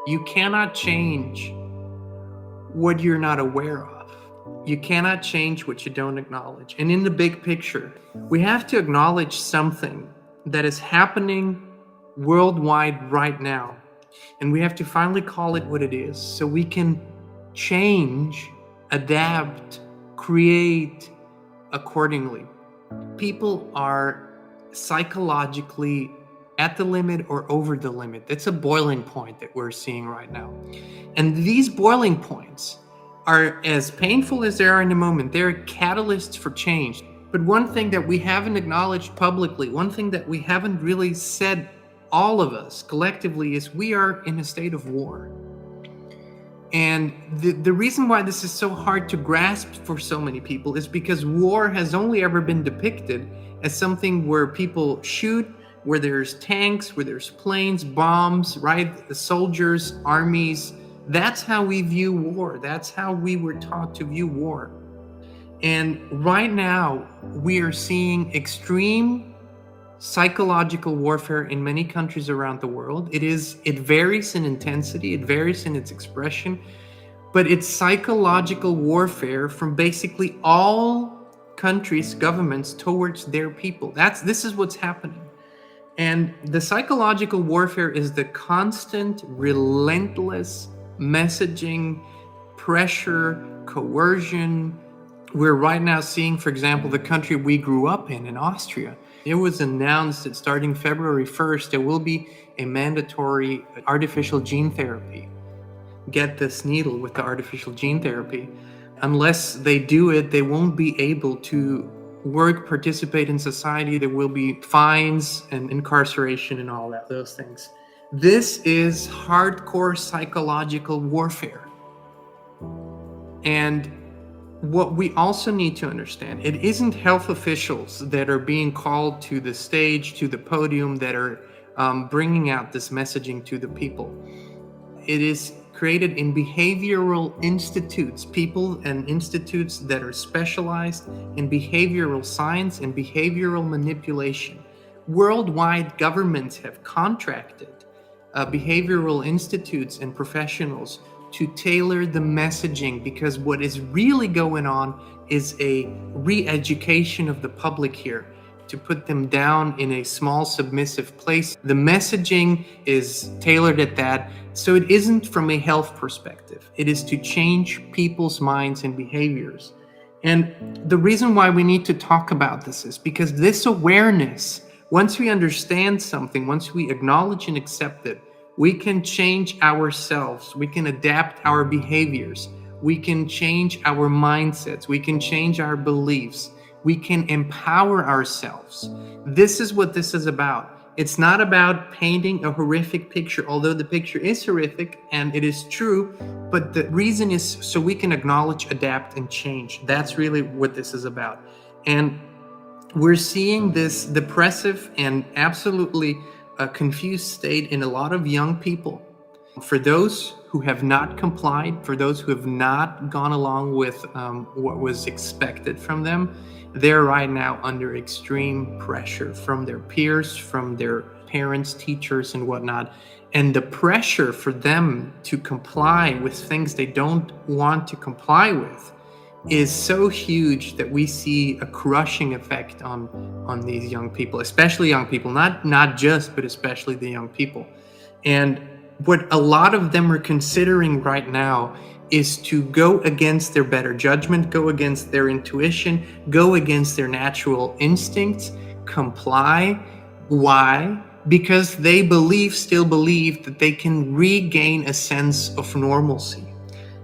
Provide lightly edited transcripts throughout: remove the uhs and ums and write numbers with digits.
You cannot change what you're not aware of. You cannot change what you don't acknowledge. And in the big picture, we have to acknowledge something that is happening worldwide right now. And we have to finally call it what it is so we can change, adapt, create accordingly. People are psychologically at the limit or over the limit. That's a boiling point that we're seeing right now. And these boiling points are as painful as they are in the moment. They're catalysts for change. But one thing that we haven't acknowledged publicly, one thing that we haven't really said, all of us collectively, is we are in a state of war. And the reason why this is so hard to grasp for so many people is because war has only ever been depicted as something where people shoot, where there's tanks, where there's planes, bombs, right? The soldiers, armies. That's how we view war. That's how we were taught to view war. And right now, we are seeing extreme psychological warfare in many countries around the world. It varies in intensity, it varies in its expression, but it's psychological warfare from basically all countries, governments towards their people. This is what's happening. And the psychological warfare is the constant, relentless messaging, pressure, coercion. We're right now seeing, for example, the country we grew up in Austria. It was announced that starting February 1st, there will be a mandatory artificial gene therapy. Get this needle with the artificial gene therapy. Unless they do it, they won't be able to work, participate in society. There will be fines and incarceration and all that, those things. This is hardcore psychological warfare. And what we also need to understand, it isn't health officials that are being called to the stage, to the podium, that are bringing out this messaging to the people. It is created in behavioral institutes, people and institutes that are specialized in behavioral science and behavioral manipulation. Worldwide, governments have contracted behavioral institutes and professionals to tailor the messaging, because what is really going on is a re-education of the public here, to put them down in a small submissive place. The messaging is tailored at that, so it isn't from a health perspective. It is to change people's minds and behaviors. And the reason why we need to talk about this is because this awareness, once we understand something, once we acknowledge and accept it, we can change ourselves, we can adapt our behaviors, we can change our mindsets, we can change our beliefs, we can empower ourselves. This is what this is about. It's not about painting a horrific picture, although the picture is horrific and it is true, but the reason is so we can acknowledge, adapt, and change. That's really what this is about. And we're seeing this depressive and absolutely confused state in a lot of young people. For those who have not complied, for those who have not gone along with what was expected from them, they're right now under extreme pressure from their peers, from their parents, teachers, and whatnot. And the pressure for them to comply with things they don't want to comply with is so huge that we see a crushing effect on these young people, especially young people, not just, but especially the young people. And what a lot of them are considering right now is to go against their better judgment, go against their intuition, go against their natural instincts, comply. Why? Because they still believe that they can regain a sense of normalcy.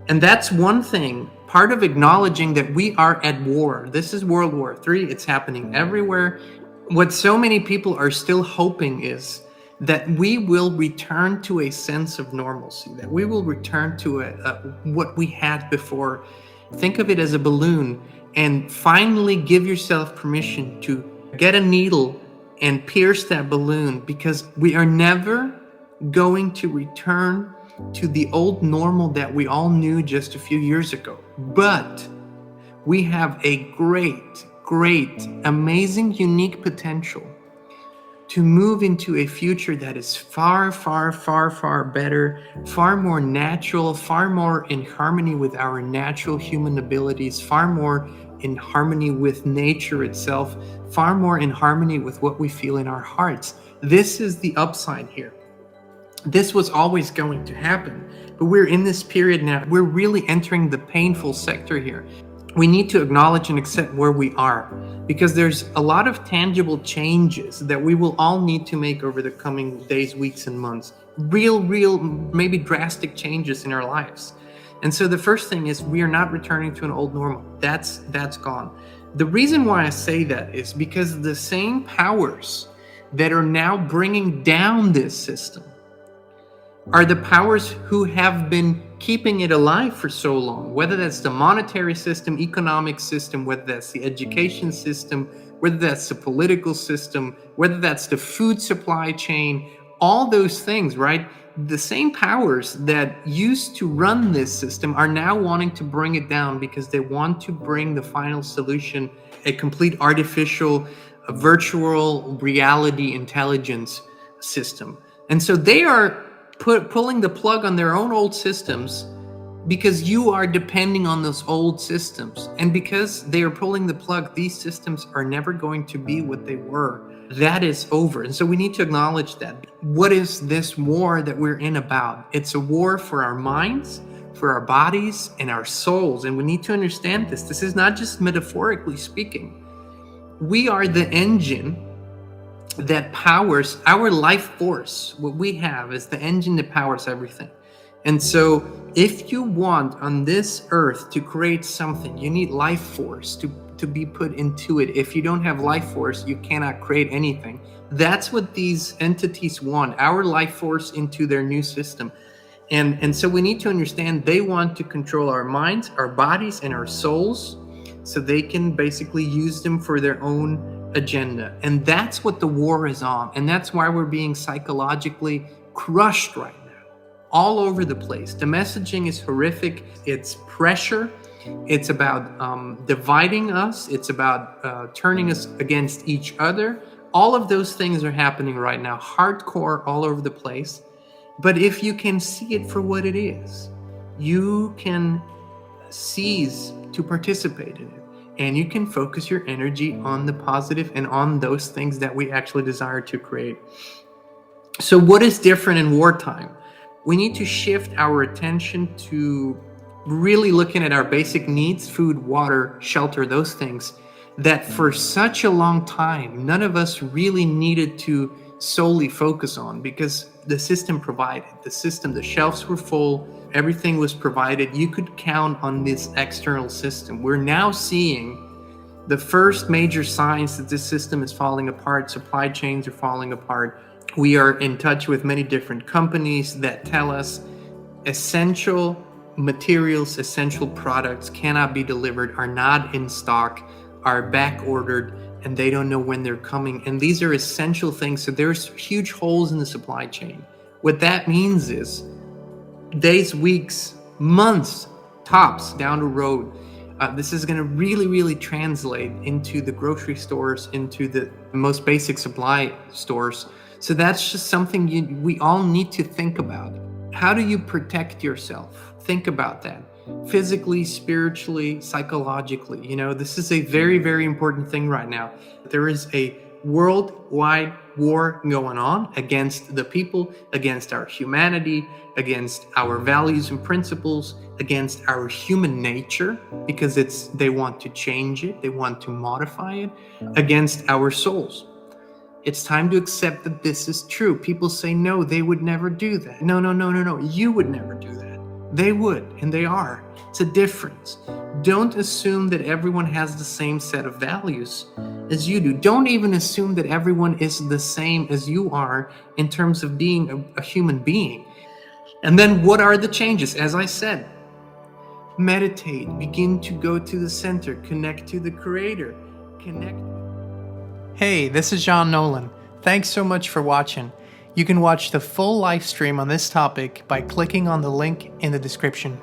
And that's one thing, part of acknowledging that we are at war. This is World War III. It's happening everywhere. What so many people are still hoping is that we will return to a sense of normalcy, that we will return to what we had before. Think of it as a balloon, and finally give yourself permission to get a needle and pierce that balloon, because we are never going to return to the old normal that we all knew just a few years ago. But we have a great, amazing, unique potential to move into a future that is far, far, far, far better, far more natural, far more in harmony with our natural human abilities, far more in harmony with nature itself, far more in harmony with what we feel in our hearts. This is the upside here. This was always going to happen, but we're in this period now. We're really entering the painful sector here. We need to acknowledge and accept where we are, because there's a lot of tangible changes that we will all need to make over the coming days, weeks, and months. Real, maybe drastic changes in our lives. And so the first thing is we are not returning to an old normal. That's gone. The reason why I say that is because the same powers that are now bringing down this system are the powers who have been keeping it alive for so long, whether that's the monetary system, economic system, whether that's the education system, whether that's the political system, whether that's the food supply chain, all those things, right? The same powers that used to run this system are now wanting to bring it down because they want to bring the final solution, a complete artificial, virtual reality intelligence system. And so they are pulling the plug on their own old systems because you are depending on those old systems. And because they are pulling the plug, these systems are never going to be what they were. That is over. And so we need to acknowledge that. What is this war that we're in about? It's a war for our minds, for our bodies, and our souls. And we need to understand this. This is not just metaphorically speaking. We are the engine that powers our life force. What we have is the engine that powers everything. And so if you want on this earth to create something, you need life force to be put into it. If you don't have life force, you cannot create anything. That's what these entities want, our life force into their new system. And so we need to understand they want to control our minds, our bodies, and our souls so they can basically use them for their own agenda. And that's what the war is on. And that's why we're being psychologically crushed right now, all over the place. The messaging is horrific. It's pressure. It's about dividing us. It's about turning us against each other. All of those things are happening right now, hardcore all over the place. But if you can see it for what it is, you can cease to participate in it. And you can focus your energy on the positive and on those things that we actually desire to create. So what is different in wartime? We need to shift our attention to really looking at our basic needs, food, water, shelter, those things that for such a long time, none of us really needed to solely focus on because the system provided. The shelves were full, everything was provided. You could count on this external system. We're now seeing the first major signs that this system is falling apart. Supply chains are falling apart. We are in touch with many different companies that tell us essential materials, essential products cannot be delivered, are not in stock, are back ordered, and they don't know when they're coming. And these are essential things. So there's huge holes in the supply chain. What that means is days, weeks, months, tops down the road, this is going to really translate into the grocery stores, into the most basic supply stores. So that's just something we all need to think about. How do you protect yourself? Think about that. Physically, spiritually, psychologically. This is a very important thing right now. There is a worldwide war going on against the people, against our humanity, against our values and principles, against our human nature, because they want to change it, they want to modify it, against our souls. It's time to accept that this is true. People say, no, they would never do that. No, you would never do that. They would, and they are. It's a difference. Don't assume that everyone has the same set of values as you do. Don't even assume that everyone is the same as you are in terms of being a human being. And then what are the changes? As I said, meditate, begin to go to the center, connect to the Creator, connect. Hey, this is Jean Nolan. Thanks so much for watching. You can watch the full live stream on this topic by clicking on the link in the description.